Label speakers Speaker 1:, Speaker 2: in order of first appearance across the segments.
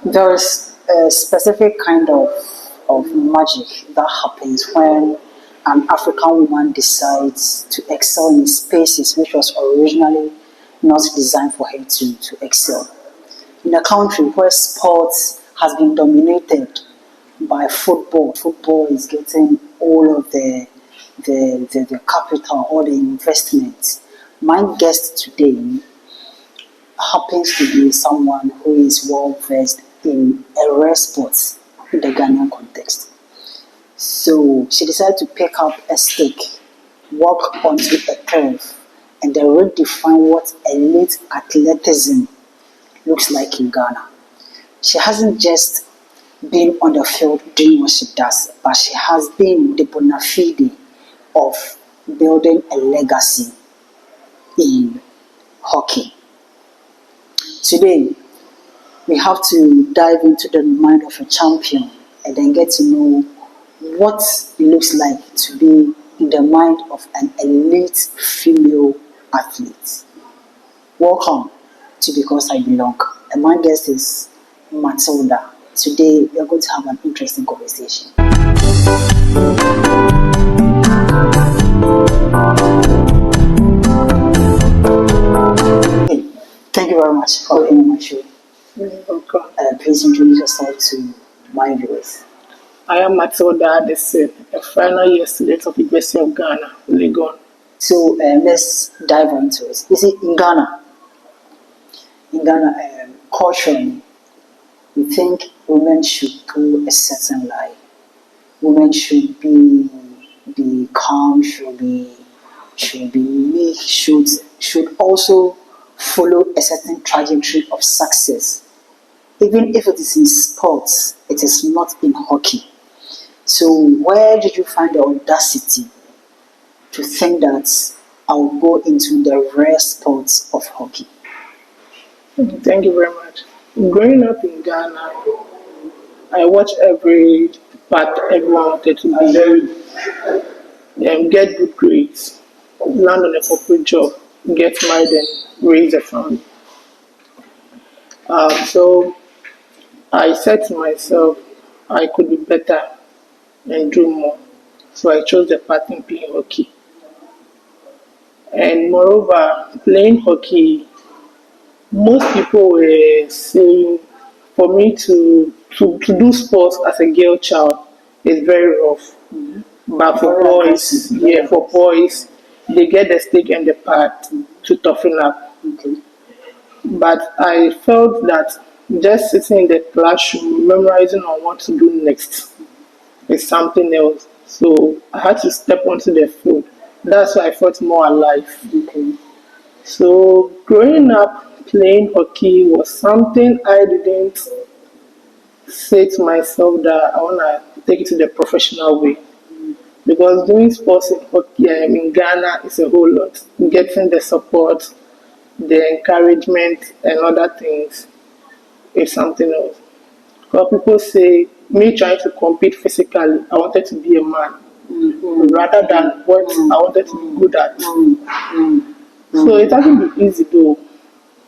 Speaker 1: There is a specific kind of magic that happens when an African woman decides to excel in spaces which was originally not designed for her to excel. In a country where sports has been dominated by football, football is getting all of the capital, all the investment. My guest today happens to be someone who is well versed in aerial sports in the Ghanaian context. So she decided to pick up a stick, walk onto a turf, and then redefine what elite athleticism looks like in Ghana. She hasn't just been on the field doing what she does, but she has been the bona fide of building a legacy in hockey. Today, we have to dive into the mind of a champion and then get to know what it looks like to be in the mind of an elite female athlete. Welcome to Because I Belong. And my guest is Matilda. Today, we are going to have an interesting conversation. Hey, thank you very much for being on my show.
Speaker 2: Welcome.
Speaker 1: Please introduce yourself to my viewers.
Speaker 2: I am Matilda, a final year student of the University of Ghana, Legon.
Speaker 1: So let's dive into it. You see, in Ghana, culturally, we think women should go a certain life. Women should be calm, should be meek, should also follow a certain trajectory of success. Even if it is in sports, it is not in hockey. So where did you find the audacity to think that I will go into the rare sports of hockey?
Speaker 2: Thank you very much. Growing up in Ghana, I watched every part everyone wanted to be, get good grades, land on a corporate job, get married and raise a family. So I said to myself, I could be better and do more. So I chose the path in playing hockey. And moreover, playing hockey, most people were saying for me to do sports as a girl child is very rough.
Speaker 1: Mm-hmm.
Speaker 2: But for boys, they get the stick and the pad to toughen up.
Speaker 1: Okay.
Speaker 2: But I felt that just sitting in the classroom, memorizing on what to do next is something else. So I had to step onto the field. That's why I felt more alive.
Speaker 1: Okay.
Speaker 2: So growing up, playing hockey was something I didn't say to myself that I want to take it to the professional way. Because doing sports in hockey in Ghana is a whole lot. Getting the support, the encouragement, and other things is something else. Because people say, me trying to compete physically, I wanted to be a man, rather than what I wanted to be good at. So it hasn't been easy though.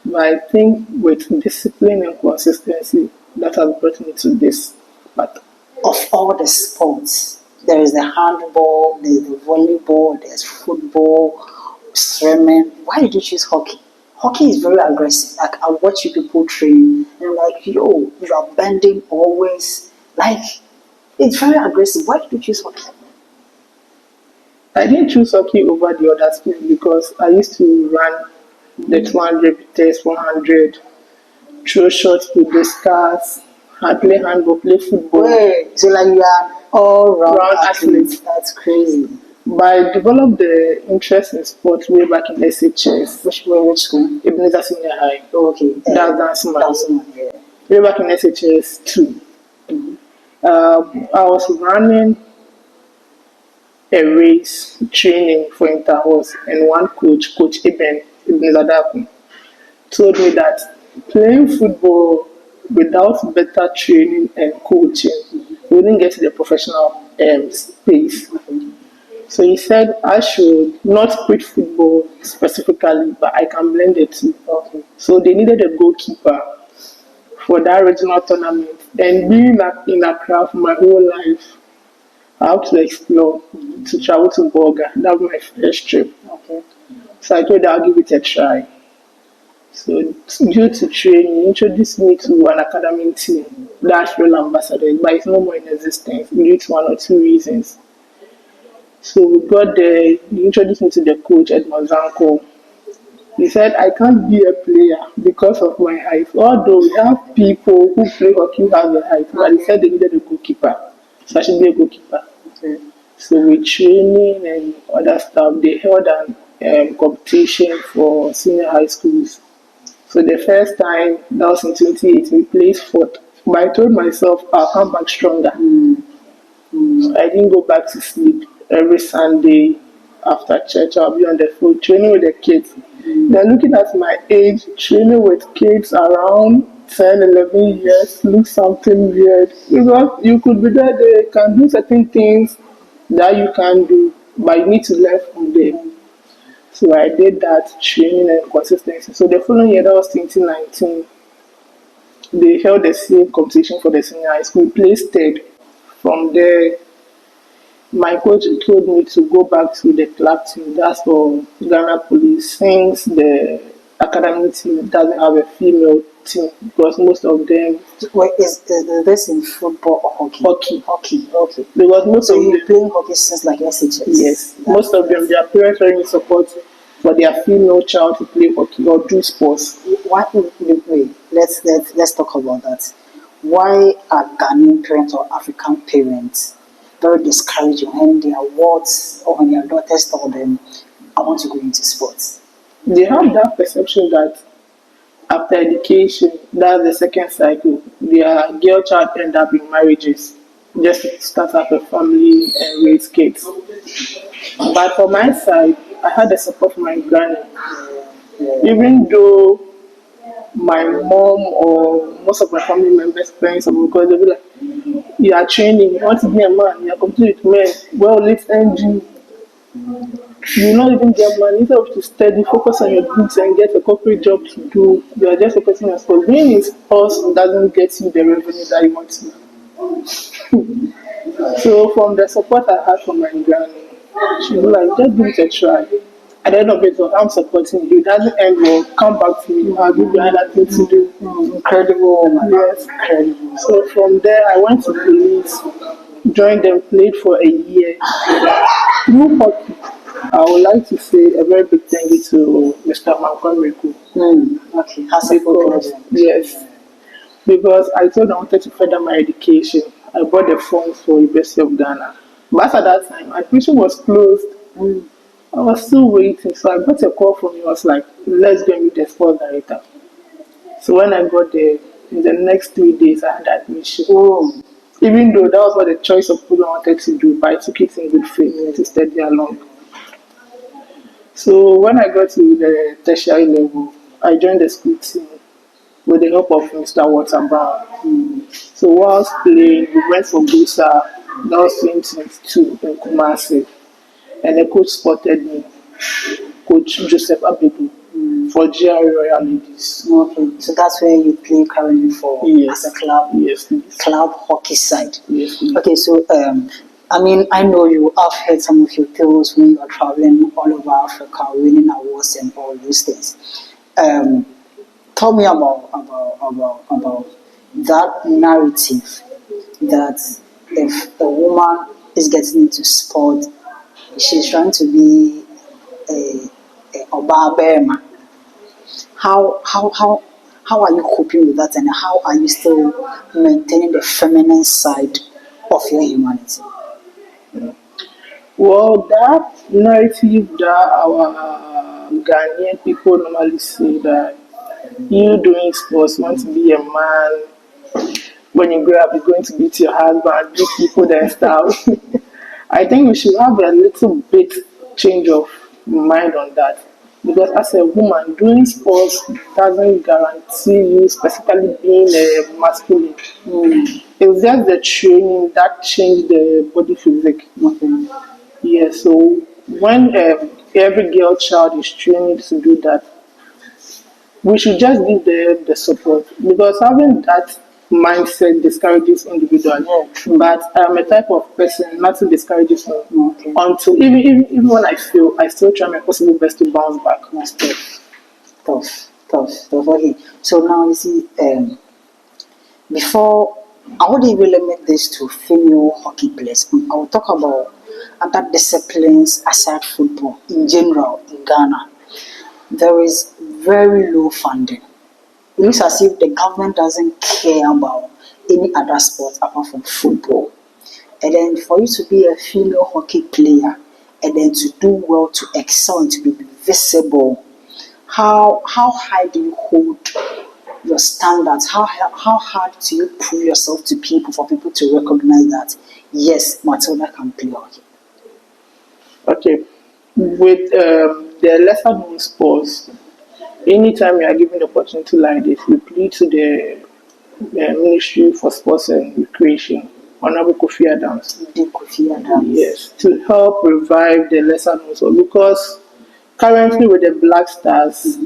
Speaker 2: But I think with discipline and consistency, that has brought me to this. But
Speaker 1: Of all the sports, there is the handball, there's the volleyball, there's football, swimming. Why did you choose hockey? Hockey is very aggressive. Like I watch you people train, and I'm like, yo, you are bending always. Like it's very aggressive. Why did you choose hockey?
Speaker 2: I didn't choose hockey over the other sports because I used to run the 200 meters, 100, throw shots to discus, I play handball, play football.
Speaker 1: Wait, so like you are all round
Speaker 2: Round
Speaker 1: athlete.
Speaker 2: athlete.
Speaker 1: That's crazy.
Speaker 2: But I developed the interest in sports way back in SHS,
Speaker 1: Which school?
Speaker 2: Ebenezer Senior High.
Speaker 1: Oh, okay.
Speaker 2: That's man.
Speaker 1: That's one, yeah.
Speaker 2: Way back in SHS 2. I was running a race training for interhouse, and one coach, Coach Ebenezer Daku, told me that playing football without better training and coaching, you wouldn't get to the professional space. So he said I should not quit football specifically, but I can blend it too.
Speaker 1: Okay.
Speaker 2: So they needed a goalkeeper for that regional tournament. And being in Accra for my whole life, I have to explore, to travel to Bolga. That was my first trip.
Speaker 1: Okay.
Speaker 2: So I told her I'll give it a try. So due to training, he introduced me to an academic team, that's real ambassador, but it's no more in existence due to one or two reasons. So we got there, he introduced me to the coach, Edmond Zanko. He said, I can't be a player because of my height. Although we have people who play hockey who have a height, but he said they needed a goalkeeper. So I should be a goalkeeper.
Speaker 1: Okay.
Speaker 2: So with training and other stuff, they held an competition for senior high schools. So the first time, that was in 2018, we placed fourth. But I told myself I'll come back stronger. So I didn't go back to sleep. Every Sunday after church, I'll be on the field training with the kids. Then looking at my age, training with kids around 10, 11 years looks something weird. Because you could be there, they can do certain things that you can do, but you need to learn from them. So I did that training and consistency. So the following year, that was 2019, they held the same competition for the senior high school. We placed third. From there, my coach told me to go back to the club team. That's for Ghana Police, since the academic team doesn't have a female team because most of them
Speaker 1: Wait, is this in football or hockey?
Speaker 2: hockey.
Speaker 1: Hockey, okay.
Speaker 2: Because most
Speaker 1: So
Speaker 2: of
Speaker 1: you've
Speaker 2: them,
Speaker 1: been playing hockey since like SHS?
Speaker 2: yes, most of them, their parents are in support for their female child to play hockey or do sports.
Speaker 1: Why, wait, let's talk about that. Why are Ghanaian parents or African parents very discouraging when their wards or when their daughters tell them, I want to go into sports?
Speaker 2: They have that perception that after education, that's the second cycle, their girl child end up in marriages just to start up a family and raise kids. But for my side, I had the support from my granny. Even though my mom or most of my family members, parents, because they'll be like, you are training, you want to be a man, you are competing with men, well, let's end you. You will not even get money. Instead of to study, focus on your books and get a corporate job to do, you are just focusing on sports. Being in sports doesn't get you the revenue that you want to. So from the support I had from my granny, she was like, just give it a try. At the end of it, I'm supporting you. It doesn't end well. Come back to me. I'll give you another thing to do.
Speaker 1: Incredible, man.
Speaker 2: Yes.
Speaker 1: Incredible.
Speaker 2: So from there, I went to police, joined them, played for a year. Through hockey, I would like to say a very big thank you to Mr. Malcolm.
Speaker 1: Okay, has a
Speaker 2: Because, yes, because I told him I wanted to further my education. I bought the forms for University of Ghana. But at that time, my admission was closed. I was still waiting. So I got a call from him. I was like, let's go and meet the sports director. So when I got there, in the next 3 days, I had admission. Even though that was what the choice of food I wanted to do, but I took it in good faith to study along. So when I got to the tertiary level, I joined the school team with the help of Mr. Walter Brown. So whilst playing, we went for Busa, that was 2022 in Kumasi, and the coach spotted me, Coach Joseph Abedu, for GRA Royal Ladies.
Speaker 1: Okay, so that's where you play currently for
Speaker 2: Yes.
Speaker 1: as a club,
Speaker 2: Yes, please.
Speaker 1: club hockey side.
Speaker 2: Yes, please.
Speaker 1: Okay, so I mean, I know you have heard some of your tales when you are traveling all over Africa, winning awards and all those things. Tell me about that narrative that if a woman is getting into sport, she's trying to be a Oba Berma. How are you coping with that, and how are you still maintaining the feminine side of your humanity?
Speaker 2: Well, that narrative that our Ghanaian people normally say that you doing sports want to be a man, when you grow up you're going to beat your husband, beat people and stuff. I think we should have a little bit change of mind on that. Because as a woman, doing sports doesn't guarantee you specifically being a masculine. It's just the training that changed the body physique. Yeah, so when every girl child is trained to do that, we should just give them the support, because having that mindset discourages individuals.
Speaker 1: Yeah, true.
Speaker 2: But I'm a type of person, nothing discourages me.
Speaker 1: Okay.
Speaker 2: Until even when I fail, I still try my possible best to bounce back.
Speaker 1: That's tough. Okay. So now you see, before I would even limit this to female hockey players. I will talk about other disciplines aside football in general in Ghana. There is very low funding. It looks as if the government doesn't care about any other sports apart from football. And then for you to be a female hockey player and then to do well, to excel, and to be visible, how high do you hold your standards? How hard do you prove yourself to people for people to recognize that yes, Matilda can play hockey?
Speaker 2: Okay, with the lesser known sports, anytime you are given the opportunity like this, you plead to the Ministry for Sports and Recreation, Honorable Kofi Adams. Yes, to help revive the lesser known sport, because currently with the Black Stars,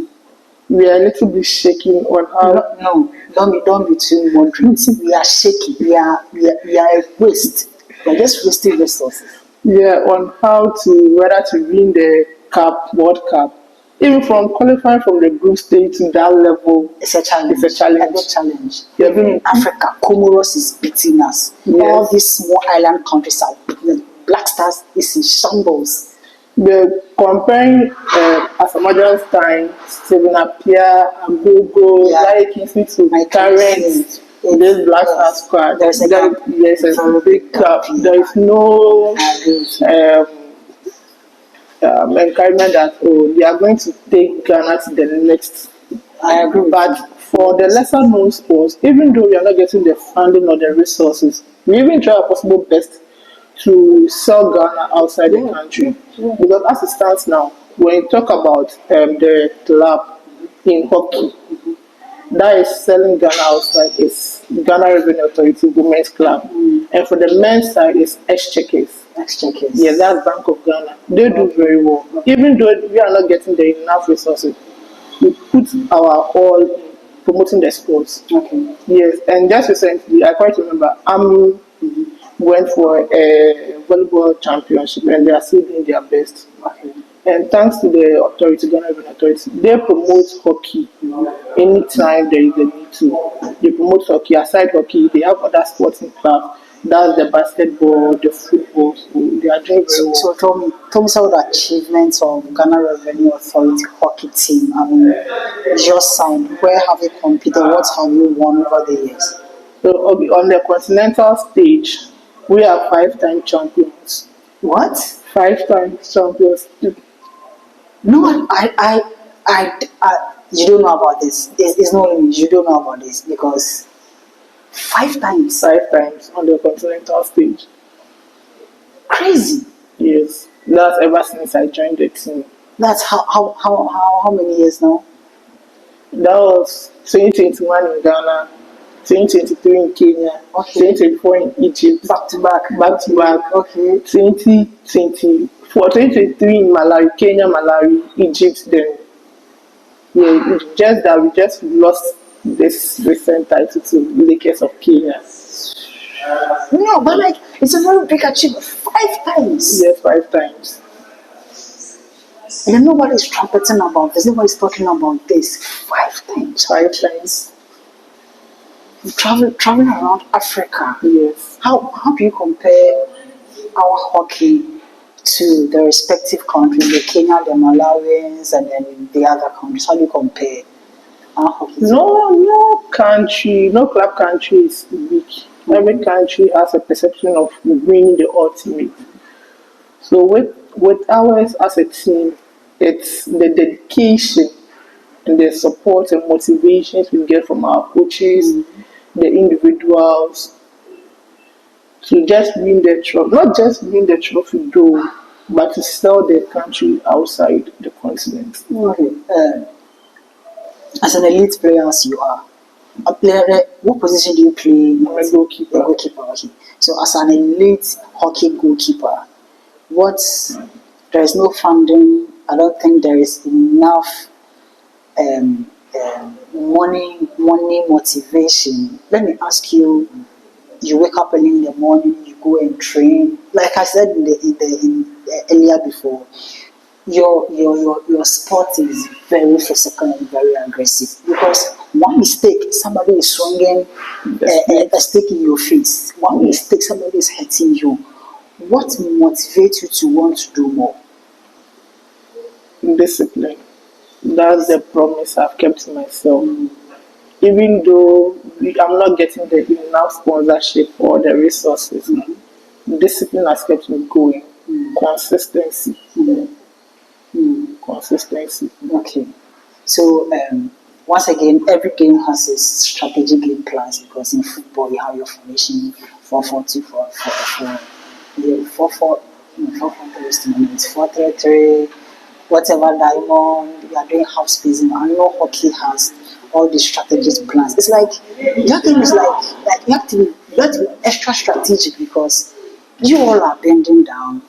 Speaker 2: we are a little bit shaking on how.
Speaker 1: No, don't be too moderate. We are shaky. We are a waste. We are just wasting resources.
Speaker 2: Yeah, on how to whether to win the cup, World Cup, even from qualifying from the group stage to that level.
Speaker 1: It's a challenge.
Speaker 2: It's a challenge.
Speaker 1: A big challenge.
Speaker 2: Yeah.
Speaker 1: Even in Africa, Comoros is beating us.
Speaker 2: Yes.
Speaker 1: All these small island countries are beating us. Black Stars is in shambles.
Speaker 2: The comparing Asamoah Stein, Stephen Appiah, Agogo, Larry Kingsley to
Speaker 1: My
Speaker 2: current
Speaker 1: country.
Speaker 2: this Black Star squad.
Speaker 1: There's a
Speaker 2: big gap. There is no encouragement that they are going to take Ghana to the next.
Speaker 1: I agree.
Speaker 2: But for the lesser known sports, even though we are not getting the funding or the resources, we even try our possible best to sell Ghana outside the country. Because as it stands now, when you talk about the club in hockey, that is selling Ghana outside is Ghana Revenue Authority Women's Club. And for the men's side is Exchequers. Yeah, that's Bank of Ghana. They do very well. Even though we are not getting the enough resources, we put our all in promoting the sports.
Speaker 1: Okay.
Speaker 2: Yes, and just recently, I quite remember, AMU went for a volleyball championship and they are still doing their best.
Speaker 1: Okay.
Speaker 2: And thanks to the authority, Ghana Revenue Authority, they promote hockey anytime there is a need to. They promote hockey. Aside hockey, they have other sports in clubs. That's the basketball, the football. So they are doing very well.
Speaker 1: So tell me some of the achievements of Ghana Revenue Authority hockey team. I mean, your side, where have you competed? What have you won over the years?
Speaker 2: So on the Continental stage, we are 5-time champions.
Speaker 1: What?
Speaker 2: 5-time champions.
Speaker 1: No, I you don't know about this. It's not you don't know about this because 5 times.
Speaker 2: 5 times on the Continental stage.
Speaker 1: Crazy.
Speaker 2: Yes, that's ever since I joined the team.
Speaker 1: That's how many years now?
Speaker 2: That was 2021 in Ghana, 2023 in Kenya,
Speaker 1: Okay.
Speaker 2: 2024 in Egypt,
Speaker 1: Back to back. Okay.
Speaker 2: 2023 in Malawi, Kenya, Malawi, Egypt. Then, yeah, it's just that we just lost this recent title to Lakers of Kenya.
Speaker 1: No, but like it's a very big achievement. 5 times.
Speaker 2: Yes, 5 times.
Speaker 1: And then nobody's trumpeting about this. Nobody's talking about this. 5 times.
Speaker 2: 5 times.
Speaker 1: Traveling around Africa.
Speaker 2: Yes.
Speaker 1: How do you compare our hockey to the respective countries, the Kenya, the Malawians, and then the other countries? How do you compare our hockey?
Speaker 2: No country, no club country is weak. Every country has a perception of winning the ultimate. So with ours as a team, it's the dedication and the support and motivations we get from our coaches, the individuals, to just win the trophy. Not just win the trophy though, but to sell the country outside the continent.
Speaker 1: Okay. As an elite player as you are, a player, what position do you play?
Speaker 2: I'm a goalkeeper.
Speaker 1: Goalkeeper, okay. So as an elite hockey goalkeeper, there is no funding. I don't think there is enough money motivation. Let me ask you: you wake up early in the morning, you go and train. Like I said earlier before, your sport is very physical and very aggressive because one mistake, somebody is swinging a stick in your face. One mistake, somebody is hurting you. What motivates you to want to do more?
Speaker 2: Discipline. That's the promise I've kept to myself. Even though I'm not getting the enough sponsorship or the resources, discipline has kept me going. Consistency. Consistency.
Speaker 1: Okay. So once again, every game has its strategic game plans because in football you have your formation 4-4-2, 4-4-4, yeah, 4-4, no, 4-4-3 is 4-3-3, whatever diamond. You are doing half spacing. I know hockey has all these strategic plans. It's like your game is like you have to be extra strategic because you all are bending down,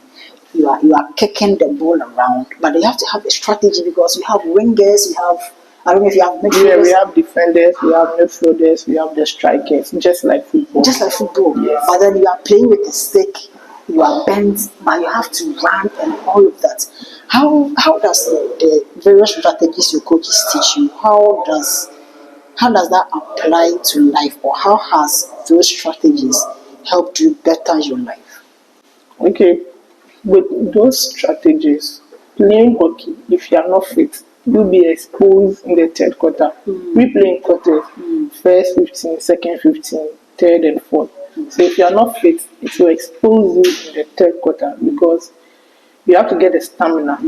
Speaker 1: you are kicking the ball around, but you have to have a strategy because you have wingers, you have, I don't know if you have
Speaker 2: Yeah, we
Speaker 1: midfielders,
Speaker 2: have defenders, we have midfielders, we have the strikers, just like football.
Speaker 1: just like football.
Speaker 2: Yes.
Speaker 1: But then you are playing with a stick, you are bent, but you have to run and all of that. How does the various strategies your coaches teach you? How does that apply to life, or how has those strategies helped you better your life?
Speaker 2: Okay, with those strategies, playing hockey, if you are not fit, you'll be exposed in the third quarter. We play in quarters, first 15, second 15, third and fourth. So if you are not fit, it will expose you in the third quarter because you have to get the stamina.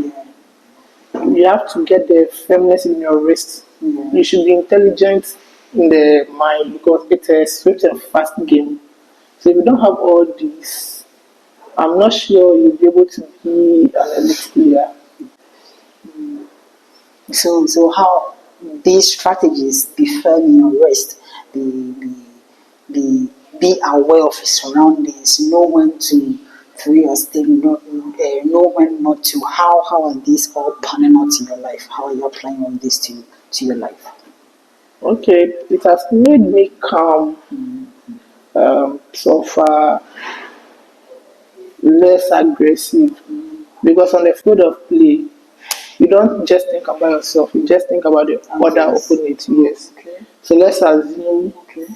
Speaker 2: You have to get the firmness in your wrist. You should be intelligent in the mind because it's a swift and fast game. So if you don't have all these, I'm not sure you'll be able to be an elite player.
Speaker 1: So how these strategies be firm in your wrist, be aware of your surroundings, know when to throw your stick, know when not to. How are these all panning out in your life? How are you applying all this to your life?
Speaker 2: Okay, it has made me calm, so far less aggressive because on the field of play, you don't just think about yourself, you just think about the other opponent. Yes.
Speaker 1: Okay.
Speaker 2: So let's assume
Speaker 1: Okay.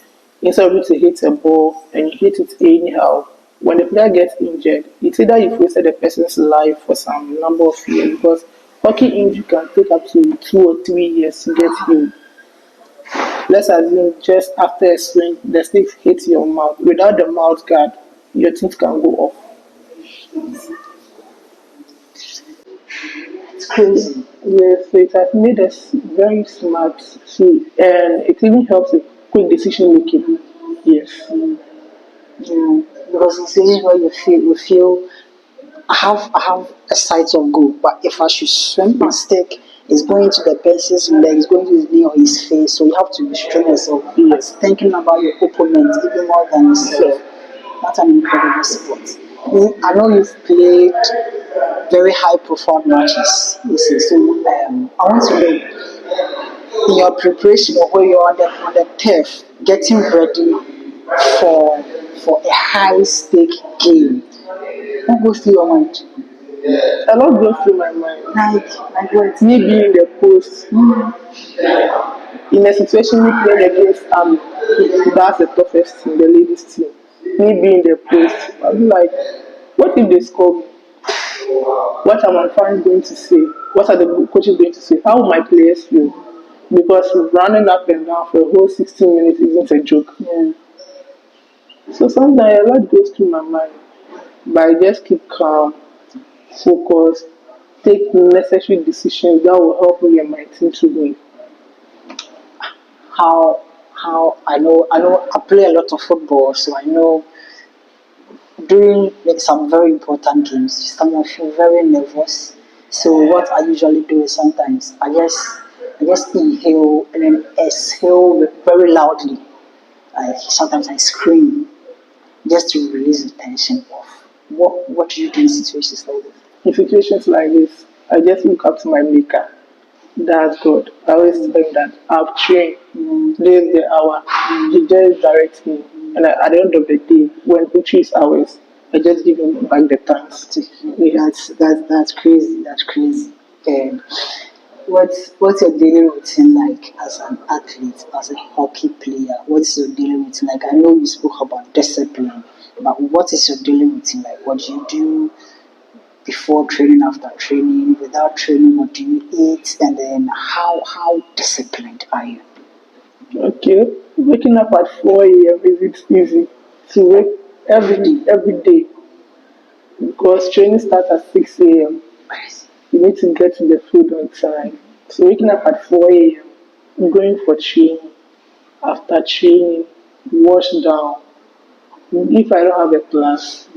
Speaker 2: instead of you to hit a ball and you hit it anyhow, when the player gets injured, it's either you've wasted the person's life for some number of years because hockey injury can take up to 2 or 3 years to get healed. Let's assume just after a swing, the stick hits your mouth. Without the mouth guard, your teeth can go off.
Speaker 1: It's crazy.
Speaker 2: Yes, so it has made us very smart too, and it even helps with quick decision making. Yes.
Speaker 1: Yeah. Because in situations where you feel I have a sight of goal, but if I should swim my stick, it's going to the person's leg, it's going to his knee or his face. So you have to restrain yourself.
Speaker 2: Yes.
Speaker 1: Thinking about your opponent even more than yourself. That's an incredible sport. I know you've played very high profile matches. Listen, so I want to know in your preparation or where you're on the turf, getting ready for for a high stake game. What goes through your mind?
Speaker 2: A lot goes through my mind.
Speaker 1: Like what?
Speaker 2: Me being in the post, in a situation we playing against that's the toughest in the ladies team. Me being in the post, I'll be like, what if they score me? What are my fans going to say? What are the coaches going to say? How will my players feel? Because running up and down for a whole 16 minutes isn't a joke.
Speaker 1: Yeah.
Speaker 2: So sometimes a lot goes through my mind, but I just keep calm, focused, take necessary decisions that will help me and my team to win.
Speaker 1: How I know I play a lot of football, so I know during like, some very important games, sometimes I feel very nervous. So what I usually do is sometimes I just inhale and then exhale very loudly. Sometimes I scream just to release the tension off. What do you do in situations like this?
Speaker 2: In situations like this, I just look up to my maker. That's good. I always tell him that I've trained. This is the hour. He just directs me. And at the end of the day, when he is hours, I just give him back the thanks. Yeah.
Speaker 1: That's crazy. That's crazy. Um, what's your daily routine like as an athlete, as a hockey player? What's your daily routine like? I know you spoke about discipline, but what is your daily routine like? What do you do before training, after training, without training? What do you eat? And then how disciplined are you?
Speaker 2: Okay. Waking up at 4 a.m. is it easy to wake every day because training starts at 6 a.m. You need to get to the food on time. So waking up at 4 a.m., going for training, after training, wash down. If I don't have a class,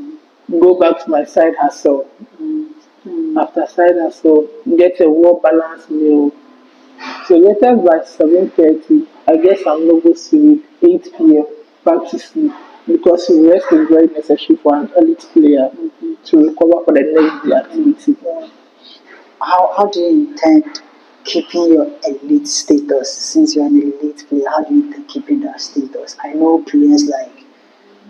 Speaker 2: go back to my side hustle. After side hustle, get a well balanced meal. So later by 7:30, I get some novel sleep, 8 p.m. back to sleep because rest is very necessary for an elite player to recover for the next day activity.
Speaker 1: How do you intend keeping your elite status since you're an elite player? How do you intend keeping that status? I know players like,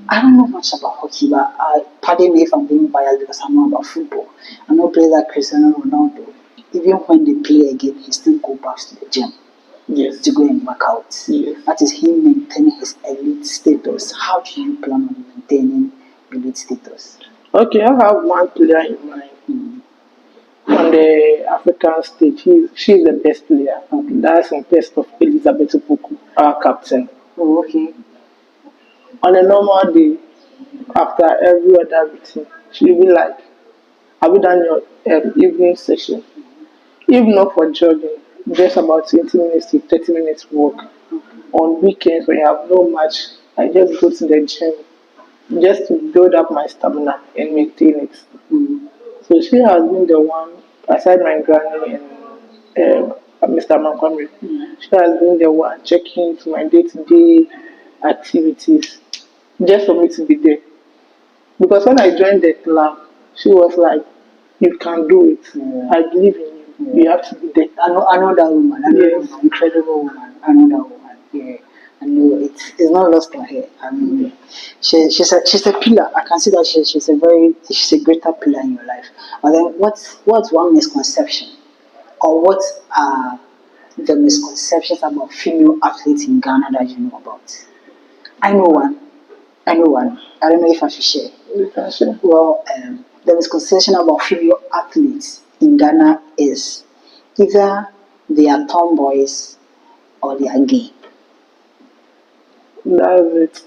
Speaker 1: I don't know much about hockey, but pardon me if I'm being biased because I know about football. I know players like Cristiano Ronaldo. Even when they play again, he still go back to the gym
Speaker 2: Yes.
Speaker 1: to go and work out.
Speaker 2: Yes.
Speaker 1: That is him maintaining his elite status. How do you plan on maintaining elite status?
Speaker 2: Okay, I have one player in mind on the African stage. She's the best player. That's in place of Elizabeth Opoku, our captain.
Speaker 1: Oh, okay.
Speaker 2: On a normal day, after every other routine, she'll be like, have you done your evening session? If not for jogging, just about 20 minutes to 30 minutes walk. On weekends when you have no match, I just go to the gym just to build up my stamina and maintain it. So she has been the one, aside my granny and Mr. Montgomery, she has been the one checking into my day-to-day activities just for me to be there. Because when I joined the club, she was like, "You can do it. I believe in you. You have to be there."
Speaker 1: I know that woman. I know that woman. Incredible woman. I know that woman. Yeah. I know it's not lost on her. I mean, she's a pillar. I can see that she's a greater pillar in your life. But then what's one misconception, or what are the misconceptions about female athletes in Ghana that you know about? I know one. I know one. I don't know if I should share.
Speaker 2: You can share.
Speaker 1: Well, the misconception about female athletes in Ghana is either they are tomboys or they are gay.
Speaker 2: That's it.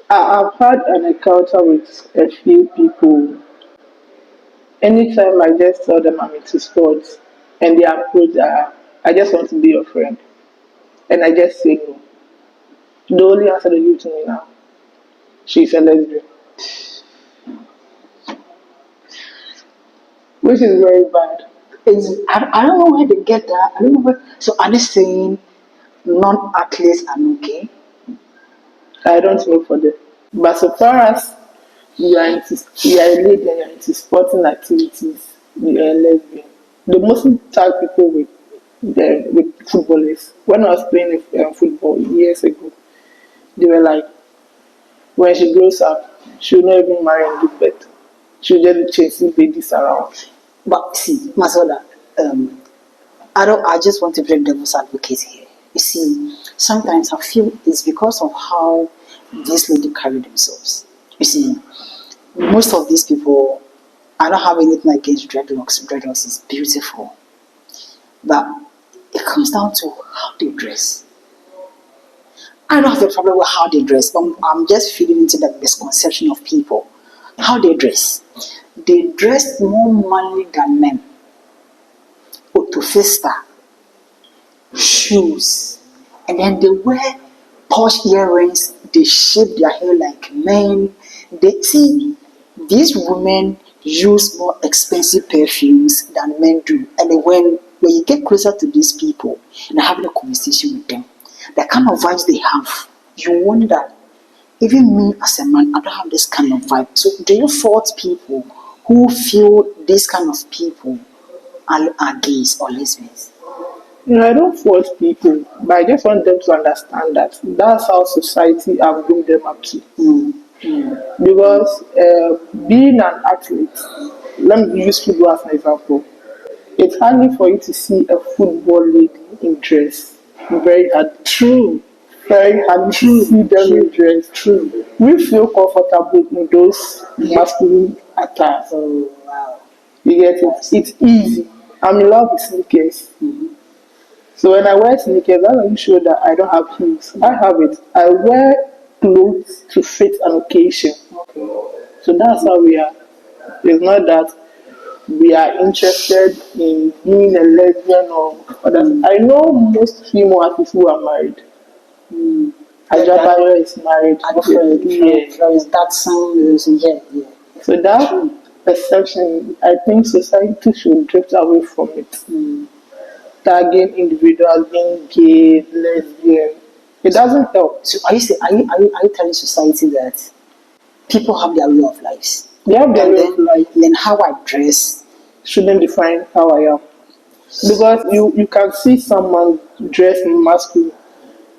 Speaker 2: I've had an encounter with a few people. Anytime I just tell them I'm into sports and they approach, I just want to be your friend. And I just say no. The only answer they give to me now, she's a lesbian. Which is very bad.
Speaker 1: I don't know where they get that. I don't know where. So are they saying non-athletes are not gay?
Speaker 2: I don't know for them. But so far as you are a lady and you're into sporting activities, you are a lesbian. The mostly tag people with footballers. When I was playing football years ago, they were like, when she grows up, she'll not even marry and give birth. She'll just be chasing babies around.
Speaker 1: But see, Matilda, I just want to play devil's advocate here. You see, sometimes I feel it's because of how these ladies carry themselves. You see, most of these people, I don't have anything against dreadlocks. Dreadlocks is beautiful. But it comes down to how they dress. I don't have a problem with how they dress, but I'm just feeding into the misconception of people. How they dress. They dress more manly than men. Otofista, shoes, and then they wear posh earrings. They shape their hair like men. They see these women use more expensive perfumes than men do. And then when you get closer to these people and having a conversation with them, the kind of vibes they have, you wonder, even me as a man, I don't have this kind of vibe. So do you fault people who feel this kind of people are gays or lesbians?
Speaker 2: I don't force people, but I just want them to understand that that's how society has bring them up to. Because being an athlete, let me use football as an example. It's hardly for you to see a football lady in dress. Very hard.
Speaker 1: True.
Speaker 2: Very hard to see them in dress.
Speaker 1: True.
Speaker 2: We feel comfortable in those masculine attires.
Speaker 1: Oh, wow.
Speaker 2: You get it? It's easy. I'm in love with sneakers. So when I wear sneakers, that doesn't show that I don't have heels. I have it. I wear clothes to fit an occasion. So that's how we are. It's not that we are interested in being a lesbian or others. I know most female artists who are married. Ajabayo is married.
Speaker 1: There is that song. Yeah.
Speaker 2: So that perception, I think society should drift away from it. Tagging individuals being gay, lesbian. It doesn't help.
Speaker 1: So are you telling society that people have their way of lives?
Speaker 2: They have their way of life.
Speaker 1: Then how I dress
Speaker 2: Shouldn't define how I am. Because you can see someone dressed masculine,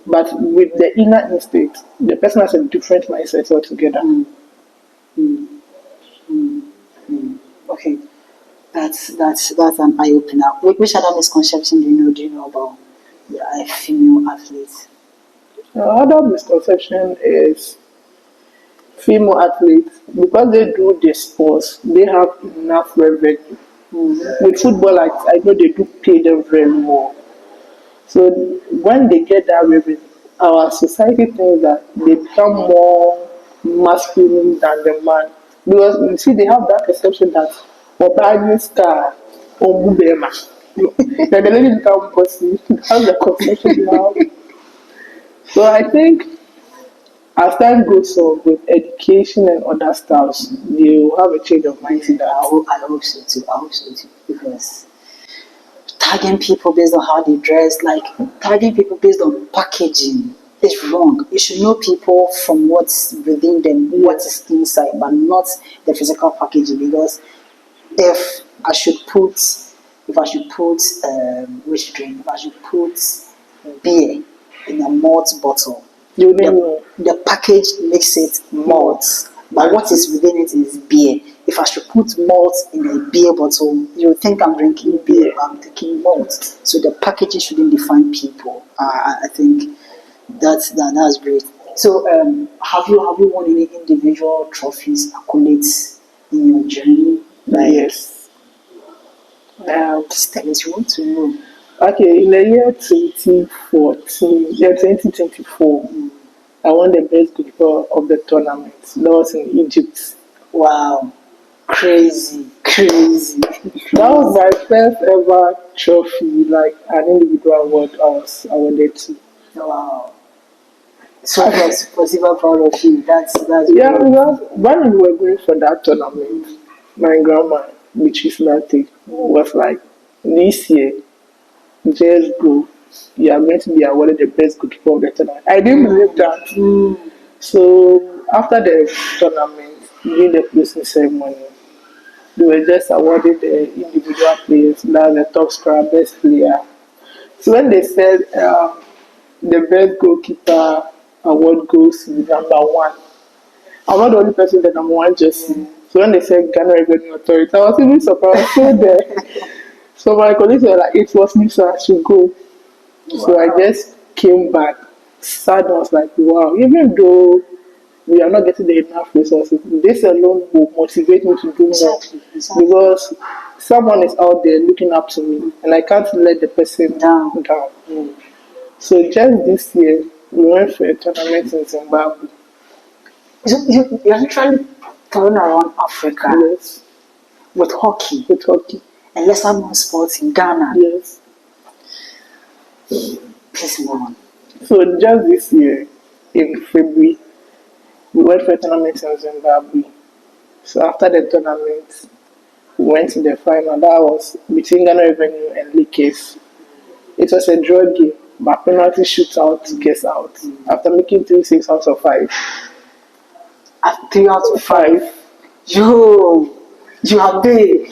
Speaker 2: but with the inner instinct, the person has a different mindset altogether.
Speaker 1: Okay, that's an eye opener. Which other misconception do you know? Do you know about a female athlete?
Speaker 2: Another misconception is female athletes, because they do the sports, they have enough revenue. With football, I know they do pay them very well. So when they get that revenue, our society thinks that they become more masculine than the man. Because you see, they have that perception that Obani star or Mubema. Then the lady become pussy. That's the conception they have. So I think as time goes on with education and other styles, they will have a change of mind in that.
Speaker 1: I hope so too. Because tagging people based on how they dress, like tagging people based on packaging, is wrong. You should know people from what's within them, what is inside, but not the physical packaging. Because if I should put which drink, if I should put beer in a malt bottle, the package makes it malt, but what is within it is beer. If I should put malt in a beer bottle, you would think I'm drinking beer, but I'm drinking malt. So the packaging shouldn't define people. I think that's great. So have you won any individual trophies, accolades in your journey?
Speaker 2: Yes.
Speaker 1: Please tell us, you want to know.
Speaker 2: Okay, in the year 2024, I won the best goalkeeper of the tournament. That was in Egypt.
Speaker 1: Wow. Crazy.
Speaker 2: That was my first ever trophy, like an individual award I was awarded to.
Speaker 1: Wow. So I was even proud of you. That's
Speaker 2: Yeah, because when we were going for that tournament, my grandma, which is Nati, was like, this year, just go. You are going to be awarded the best goalkeeper of the tournament. I didn't believe that. So after the tournament, during the closing ceremony, they were just awarded the individual players, that's the top scorer, best player. So when they said the best goalkeeper award goes to number one, I'm not the only person that number one just see. So when they said Ghana Revenue Authority, I was even surprised. So my colleagues were like, it was me, so I should go. So I just came back. Sad, I was like, wow, even though we are not getting the enough resources, this alone will motivate me to do more.
Speaker 1: Exactly.
Speaker 2: Because someone is out there looking up to me, and I can't let the person down. So just this year, we went for a tournament in Zimbabwe.
Speaker 1: You're literally touring around Africa.
Speaker 2: Yes.
Speaker 1: With hockey. And lesser known sports in Ghana.
Speaker 2: Yes.
Speaker 1: Please move on.
Speaker 2: So just this year, in February, we went for a tournament in Zimbabwe. So after the tournament, we went to the final. That was between Ghana Revenue and Lakers. It was a draw game, but penalty shootout gets out after making 3-6 out of 5.
Speaker 1: At 3 out of 5. Yo, you are big.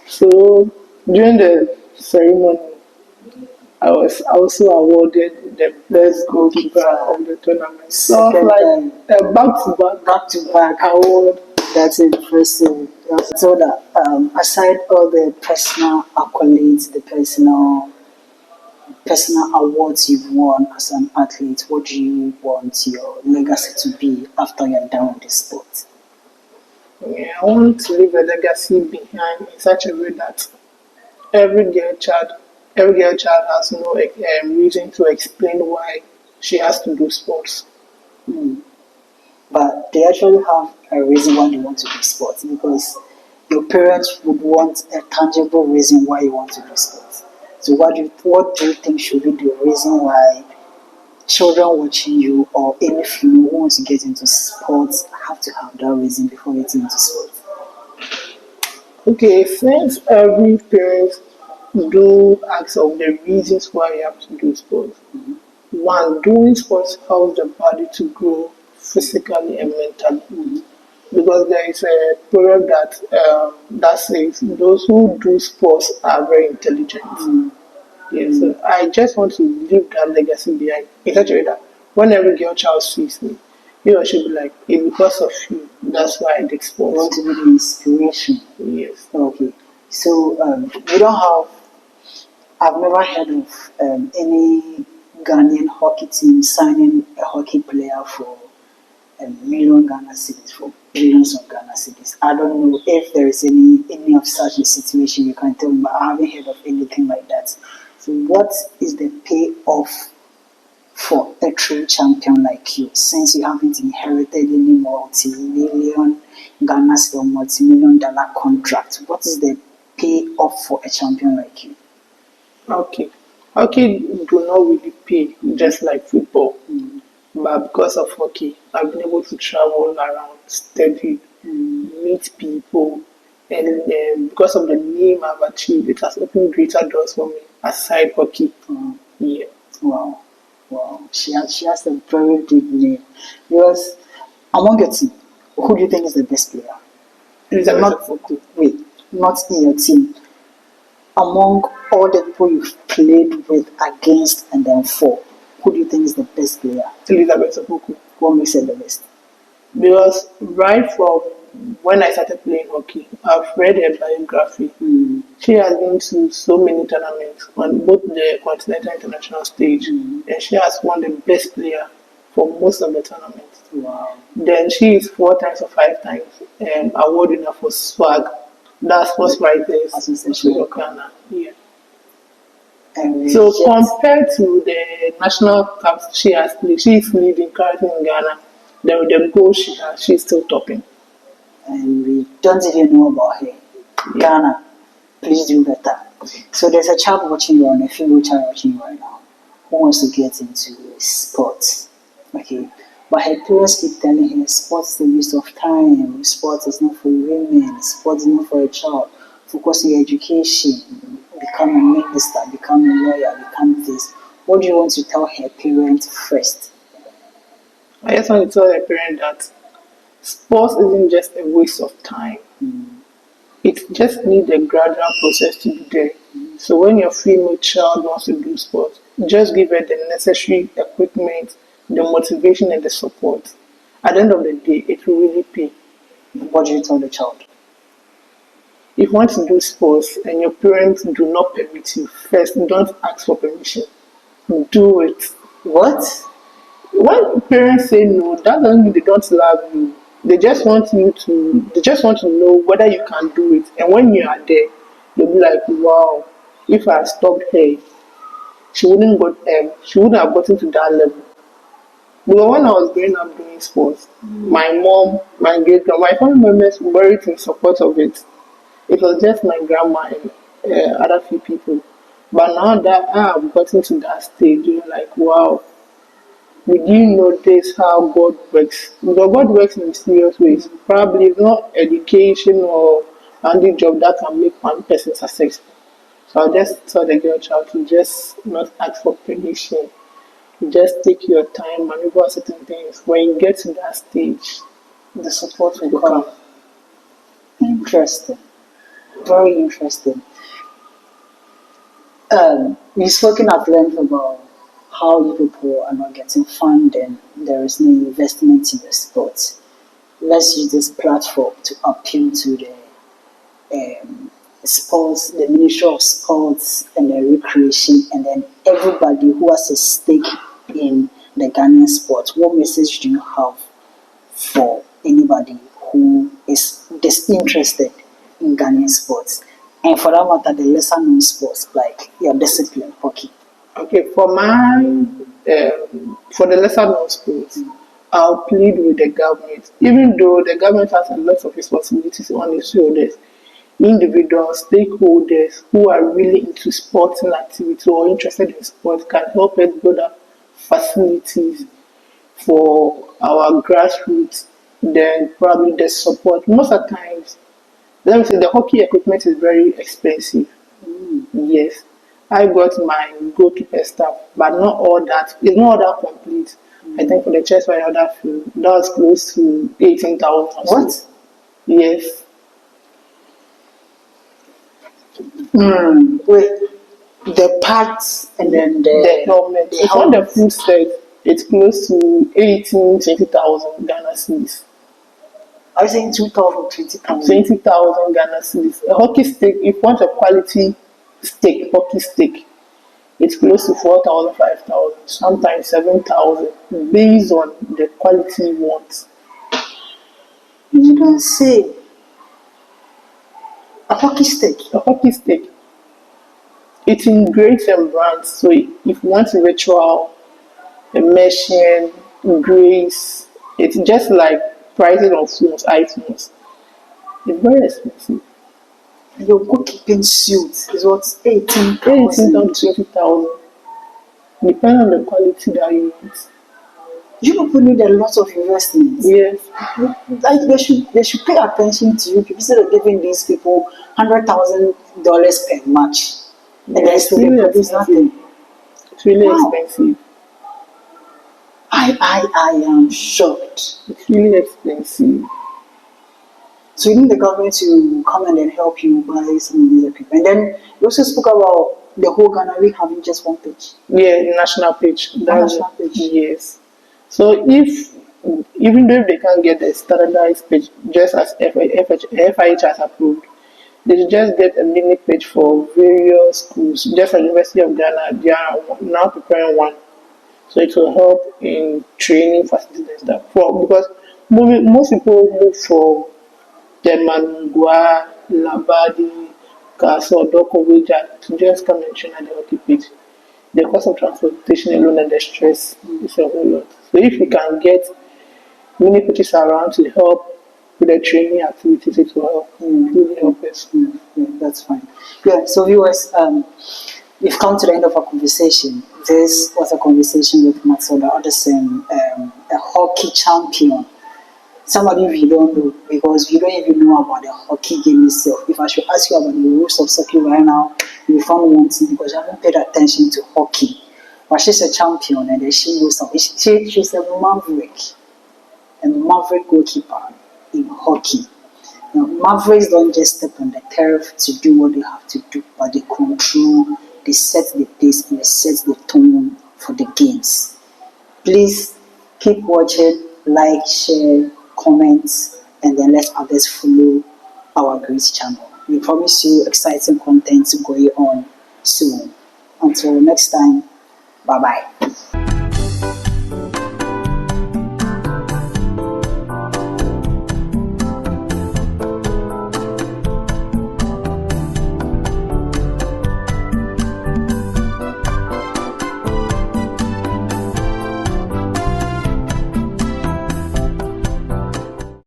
Speaker 2: So during the ceremony, I was also awarded the best goalkeeper of the tournament. So
Speaker 1: Second time.
Speaker 2: back to
Speaker 1: Back to back.
Speaker 2: award.
Speaker 1: That's impressive. So that aside all the personal accolades, the personal awards you've won as an athlete, what do you want your legacy to be after you're done with the sport?
Speaker 2: Yeah, I want to leave a legacy behind in such a way that every girl child, every girl child has no reason to explain why she has to do sports.
Speaker 1: Hmm. But they actually have a reason why they want to do sports because your parents would want a tangible reason why you want to do sports. So what do you think should be the reason why children watching you or any female who wants to get into sports have to have that reason before getting into sports?
Speaker 2: Okay, since every parent do ask of the reasons why you have to do sports. One, doing sports helps the body to grow physically and mentally. Because there is a proverb that says those who do sports are very intelligent. Yes, so I just want to leave that legacy behind in such a way that when every girl child sees me, he or she will be like, it's because of you. That's why I did
Speaker 1: You want
Speaker 2: sports.
Speaker 1: to be the inspiration.
Speaker 2: Yes.
Speaker 1: Okay. So we don't have. I've never heard of any Ghanaian hockey team signing a hockey player for a million Ghana cedis for billions of Ghana cedis. I don't know if there is any of such a situation you can tell me, but I haven't heard of anything like that. So what is the payoff for a true champion like you, since you haven't inherited any multi-million Ghana or multi-million dollar contract? What is the payoff for a champion like you?
Speaker 2: Okay. Hockey do not really pay just like football. But because of hockey, I've been able to travel around, study, meet people, and because of the name I've achieved, it has opened greater doors for me aside hockey.
Speaker 1: Mm.
Speaker 2: Yeah.
Speaker 1: Wow, wow. She has a very big name. Because among your team, who do you think is the best player?
Speaker 2: Elizabeth
Speaker 1: Not
Speaker 2: Ofoku.
Speaker 1: wait, not in your team. Among all the people you've played with, against, and then for, who do you think is the best player?
Speaker 2: Elizabeth Ofoku.
Speaker 1: What makes her the best?
Speaker 2: Because right from when I started playing hockey, I've read her biography. She has been to so many tournaments on both the Continental and international stage, and she has won the best player for most of the tournaments.
Speaker 1: Wow.
Speaker 2: Then she is 4 times or 5 times award winner for SWAG. That's Sports Writers
Speaker 1: Association of
Speaker 2: Ghana. Yeah.
Speaker 1: And
Speaker 2: So
Speaker 1: yet,
Speaker 2: compared to the national cups she has played, she is leading currently in Ghana. Then with the goals she has, she's still topping.
Speaker 1: and we don't even know about her. Ghana, please do better. So there's a child watching you, and a female child watching you right now who wants to get into sports. Okay. But her parents keep telling her sports is a waste of time, sports is not for women, sports is not for a child. Focus on your education, become a minister, become a lawyer, become this. What do you want to tell her parents first?
Speaker 2: I just want to tell a parent that sports isn't just a waste of time. It just needs a gradual process to be there. So when your female child wants to do sports, just give her the necessary equipment, the motivation and the support. At the end of the day, it will really pay.
Speaker 1: What do you tell the child?
Speaker 2: If you want to do sports and your parents do not permit you, first don't ask for permission. Do it.
Speaker 1: What?
Speaker 2: When parents say no, that doesn't mean they don't love you. They just want to know whether you can do it. And when you are there, they'll be like, wow, if I had stopped her, she wouldn't have gotten to that level. Because when I was growing up doing sports, my mom, my great grandma, my family members weren't in support of it. It was just my grandma and other few people. But now that I have gotten to that stage, you're like, wow, did you know this how God works? Because God works in mysterious ways. Probably it's not education or handy job that can make one person successful. So I just tell the girl child to just not ask for permission. Just take your time, maneuver certain things. When you get to that stage,
Speaker 1: The support will
Speaker 2: will
Speaker 1: come.
Speaker 2: come.
Speaker 1: Interesting. Very interesting. We've spoken at length about how you people are not getting funding. There is no investment in the sports. Let's use this platform to appeal to the sports, the Ministry of Sports and the Recreation, and then everybody who has a stake in the Ghanaian sport. What message do you have for anybody who is disinterested in Ghanaian sports? And for that matter, the lesser known sports like your discipline, hockey.
Speaker 2: Okay, for the lesser known sports, I'll plead with the government. Even though the government has a lot of responsibilities on its shoulders, individuals, stakeholders who are really into sporting activity or interested in sport can help us build up facilities for our grassroots. Then probably the support. Most of the times, let me say the hockey equipment is very expensive. Yes, I got my goalkeeper stuff, but not all that. It's not all that complete. I think for the chest right now, that was close to 18,000.
Speaker 1: What?
Speaker 2: Yes.
Speaker 1: Wait, the pads and then
Speaker 2: The helmet.
Speaker 1: the
Speaker 2: It's on the
Speaker 1: helmet.
Speaker 2: full set. It's close to 18, 20,000 Ghana cedis.
Speaker 1: I was saying 2,000, 20,000.
Speaker 2: 20,000 Ghana cedis. A hockey stick, if you want a quality stick, hockey stick, it's close to 4,000, 5,000, sometimes 7,000, based on the quality you want.
Speaker 1: You don't say a hockey stick.
Speaker 2: A hockey stick, it's in grades and brands. So if you want ritual, immersion, grace, it's just like pricing of phones, iPhones. It's very expensive.
Speaker 1: Your goalkeeping suit is what
Speaker 2: 18,000
Speaker 1: 18,000.
Speaker 2: to 20,000, depending on the quality that you want.
Speaker 1: You people need a lot of investment.
Speaker 2: Yes,
Speaker 1: Like they should pay attention to you people instead of giving these people $100,000 per match. And then
Speaker 2: it's
Speaker 1: still they
Speaker 2: really
Speaker 1: produce
Speaker 2: expensive.
Speaker 1: nothing.
Speaker 2: It's really
Speaker 1: Wow.
Speaker 2: expensive.
Speaker 1: I am shocked.
Speaker 2: It's really expensive.
Speaker 1: So you need the government to come and then help you buy some of these equipment. And then you also spoke about the whole Ghana we having just one page.
Speaker 2: Yeah, national page.
Speaker 1: National page.
Speaker 2: Yes. So if even though they can't get the standardized page just as FIH has approved, they should just get a mini page for various schools. Just like University of Ghana, they are now preparing one. So it will help in training facilities and stuff. Because most people move from Temanugua, Labadi, Castle, Doko, Wija to just come and train at the hockey pitch. The cost of transportation alone and the stress is a whole lot. So if you can get many pitches around to help with the training activities, it will help. Really help us.
Speaker 1: Yeah, that's fine. Yeah, so viewers, we've come to the end of our conversation. This was a conversation with Matilda Addison, a hockey champion. Somebody we don't know because we don't even know about the hockey game itself. If I should ask you about the rules of soccer right now, you found one thing because you haven't paid attention to hockey. But she's a champion and then she knows something. She's a maverick goalkeeper in hockey. Now, Mavericks don't just step on the turf to do what they have to do, but they control, they set the pace, and they set the tone for the games. Please keep watching, like, share, comment, and then let others follow our great channel. We promise you exciting content going on soon. Until next time, bye bye.